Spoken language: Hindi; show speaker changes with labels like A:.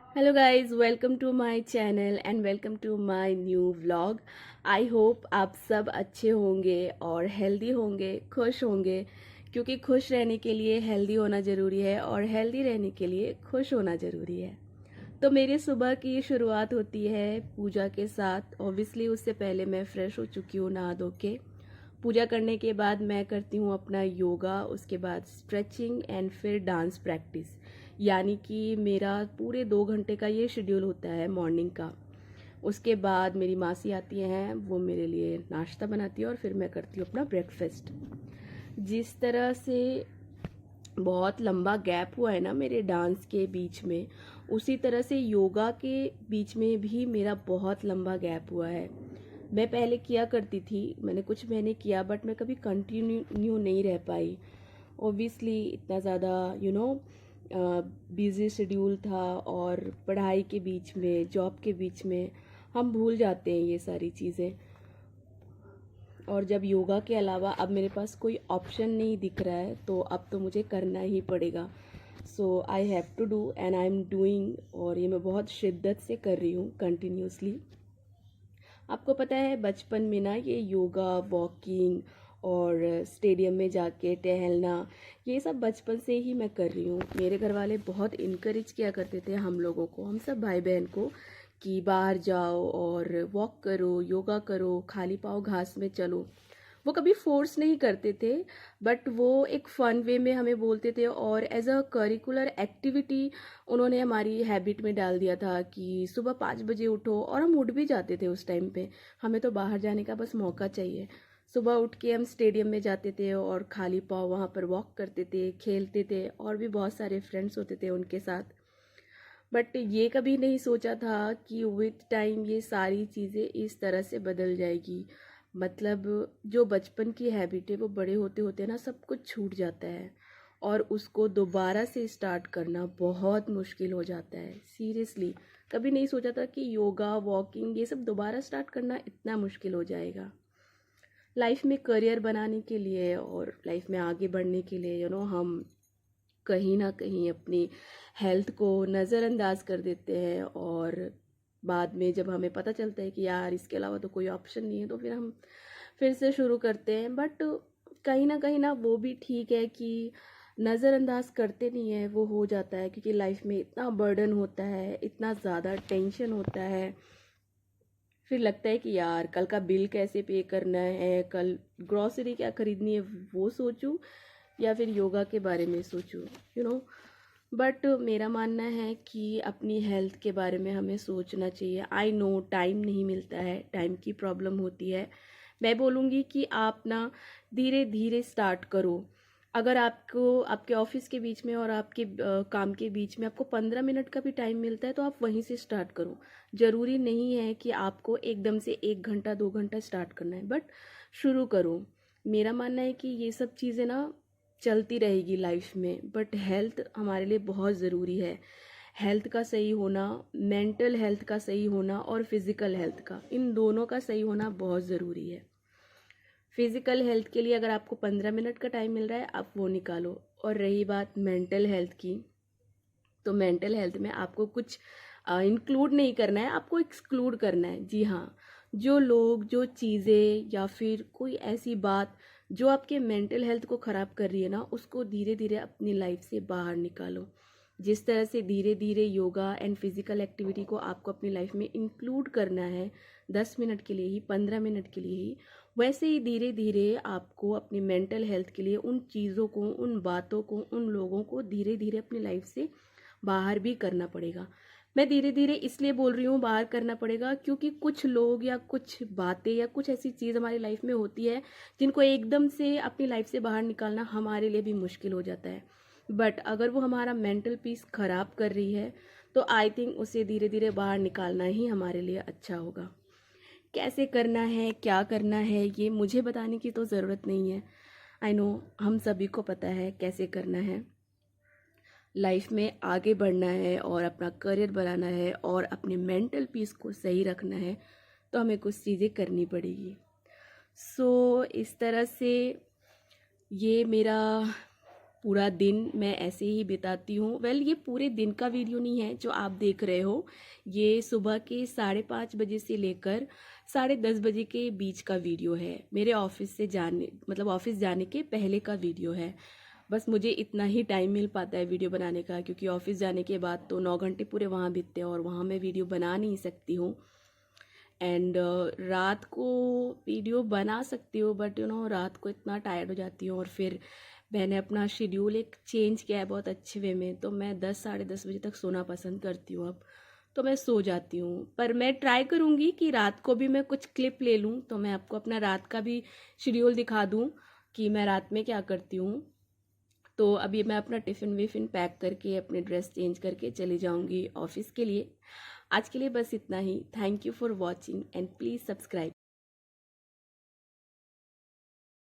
A: Hello guys, welcome to my channel and welcome to my new vlog. I hope आप सब अच्छे होंगे और हेल्दी होंगे, खुश होंगे, क्योंकि खुश रहने के लिए हेल्दी होना ज़रूरी है और हेल्दी रहने के लिए खुश होना ज़रूरी है। तो मेरी सुबह की शुरुआत होती है पूजा के साथ। ऑब्वियसली उससे पहले मैं फ़्रेश हो चुकी हूँ नहा धो के। पूजा करने के बाद मैं करती हूँ अपना योगा, उसके बाद स्ट्रेचिंग एंड फिर डांस प्रैक्टिस। यानी कि मेरा पूरे 2 घंटे का ये शेड्यूल होता है मॉर्निंग का। उसके बाद मेरी मासी आती हैं, वो मेरे लिए नाश्ता बनाती है और फिर मैं करती हूँ अपना ब्रेकफास्ट। जिस तरह से बहुत लंबा गैप हुआ है ना मेरे डांस के बीच में, उसी तरह से योगा के बीच में भी मेरा बहुत लंबा गैप हुआ है। मैं पहले किया करती थी, मैंने कुछ महीने किया, बट मैं कभी कंटिन्यू नहीं रह पाई। ओबियसली इतना ज़्यादा बिजी शेड्यूल था, और पढ़ाई के बीच में, जॉब के बीच में हम भूल जाते हैं ये सारी चीज़ें। और जब योगा के अलावा अब मेरे पास कोई ऑप्शन नहीं दिख रहा है, तो अब तो मुझे करना ही पड़ेगा। So I have to do and I am doing, और ये मैं बहुत शिद्दत से कर रही हूँ कंटिन्यूसली। आपको पता है बचपन में ना ये योगा, वॉकिंग और स्टेडियम में जाके टहलना, ये सब बचपन से ही मैं कर रही हूँ। मेरे घर वाले बहुत इनकरेज किया करते थे हम लोगों को, हम सब भाई बहन को, कि बाहर जाओ और वॉक करो, योगा करो, खाली पाँव घास में चलो। वो कभी फोर्स नहीं करते थे, बट वो एक फन वे में हमें बोलते थे, और एज अ करिकुलर एक्टिविटी उन्होंने हमारी हैबिट में डाल दिया था कि सुबह 5 बजे उठो। और हम उठ भी जाते थे उस टाइम पे, हमें तो बाहर जाने का बस मौका चाहिए। सुबह उठ के हम स्टेडियम में जाते थे और खाली पाँव वहाँ पर वॉक करते थे, खेलते थे, और भी बहुत सारे फ्रेंड्स होते थे उनके साथ। बट ये कभी नहीं सोचा था कि विथ टाइम ये सारी चीज़ें इस तरह से बदल जाएगी। मतलब जो बचपन की हैबिट है वो बड़े होते होते ना सब कुछ छूट जाता है, और उसको दोबारा से स्टार्ट करना बहुत मुश्किल हो जाता है। सीरियसली कभी नहीं सोचा था कि योगा, वॉकिंग, ये सब दोबारा स्टार्ट करना इतना मुश्किल हो जाएगा। लाइफ में करियर बनाने के लिए और लाइफ में आगे बढ़ने के लिए हम कहीं ना कहीं अपनी हेल्थ को नज़रअंदाज कर देते हैं, और बाद में जब हमें पता चलता है कि यार इसके अलावा तो कोई ऑप्शन नहीं है, तो फिर हम फिर से शुरू करते हैं। बट कहीं ना वो भी ठीक है कि नज़रअंदाज करते नहीं है, वो हो जाता है, क्योंकि लाइफ में इतना बर्डन होता है, इतना ज़्यादा टेंशन होता है। फिर लगता है कि यार कल का बिल कैसे पे करना है, कल ग्रॉसरी क्या खरीदनी है वो सोचूं, या फिर योगा के बारे में सोचूं, यू नो। बट मेरा मानना है कि अपनी हेल्थ के बारे में हमें सोचना चाहिए। आई नो टाइम नहीं मिलता है, टाइम की प्रॉब्लम होती है। मैं बोलूँगी कि आप ना धीरे धीरे स्टार्ट करो। अगर आपको आपके ऑफिस के बीच में और आपके काम के बीच में आपको 15 मिनट का भी टाइम मिलता है, तो आप वहीं से स्टार्ट करो। ज़रूरी नहीं है कि आपको एकदम से 1 घंटा 2 घंटा स्टार्ट करना है, बट शुरू करो। मेरा मानना है कि ये सब चीज़ें ना चलती रहेगी लाइफ में, बट हेल्थ हमारे लिए बहुत ज़रूरी है। हेल्थ का सही होना, मेंटल हेल्थ का सही होना और फिज़िकल हेल्थ का, इन दोनों का सही होना बहुत ज़रूरी है। फिज़िकल हेल्थ के लिए अगर आपको 15 मिनट का टाइम मिल रहा है, आप वो निकालो। और रही बात मेंटल हेल्थ की, तो मेंटल हेल्थ में आपको कुछ इंक्लूड नहीं करना है, आपको एक्सक्लूड करना है। जी हाँ, जो लोग, जो चीज़ें या फिर कोई ऐसी बात जो आपके मेंटल हेल्थ को ख़राब कर रही है ना, उसको धीरे धीरे अपनी लाइफ से बाहर निकालो। जिस तरह से धीरे धीरे योगा एंड फिज़िकल एक्टिविटी को आपको अपनी लाइफ में इंक्लूड करना है, 10 मिनट के लिए ही, 15 मिनट के लिए ही, वैसे ही धीरे धीरे आपको अपनी मेंटल हेल्थ के लिए उन चीज़ों को, उन बातों को, उन लोगों को धीरे धीरे अपनी लाइफ से बाहर भी करना पड़ेगा। मैं धीरे धीरे इसलिए बोल रही हूँ बाहर करना पड़ेगा, क्योंकि कुछ लोग या कुछ बातें या कुछ ऐसी चीज़ हमारी लाइफ में होती है जिनको एकदम से अपनी लाइफ से बाहर निकालना हमारे लिए भी मुश्किल हो जाता है। बट अगर वो हमारा मेंटल पीस खराब कर रही है, तो आई थिंक उसे धीरे धीरे बाहर निकालना ही हमारे लिए अच्छा होगा। कैसे करना है, क्या करना है, ये मुझे बताने की तो ज़रूरत नहीं है। आई नो, हम सभी को पता है कैसे करना है। लाइफ में आगे बढ़ना है और अपना करियर बनाना है और अपने मेंटल पीस को सही रखना है, तो हमें कुछ चीज़ें करनी पड़ेगी। सो इस तरह से ये मेरा पूरा दिन मैं ऐसे ही बिताती हूँ। वेल, ये पूरे दिन का वीडियो नहीं है जो आप देख रहे हो, ये सुबह के 5:30 बजे से लेकर 10:30 बजे के बीच का वीडियो है। मेरे ऑफिस से जाने मतलब ऑफिस जाने के पहले का वीडियो है। बस मुझे इतना ही टाइम मिल पाता है वीडियो बनाने का, क्योंकि ऑफिस जाने के बाद तो 9 घंटे पूरे वहाँ बीतते हैं और वहाँ मैं वीडियो बना नहीं सकती हूँ। एंड रात को वीडियो बना सकती हूँ, बट रात को इतना टायर्ड हो जाती हूँ। और फिर मैंने अपना शेड्यूल एक चेंज किया है बहुत अच्छे वे में, तो मैं 10 साढ़े 10 बजे तक सोना पसंद करती हूँ अब। तो मैं सो जाती हूँ, पर मैं ट्राई करूँगी कि रात को भी मैं कुछ क्लिप ले लूँ, तो मैं आपको अपना रात का भी शेड्यूल दिखा दूँ कि मैं रात में क्या करती हूँ। तो अभी मैं अपना टिफ़िन विफ़िन पैक करके अपने ड्रेस चेंज करके चली जाऊँगी ऑफिस के लिए। आज के लिए बस इतना ही। Thank you for watching and please subscribe.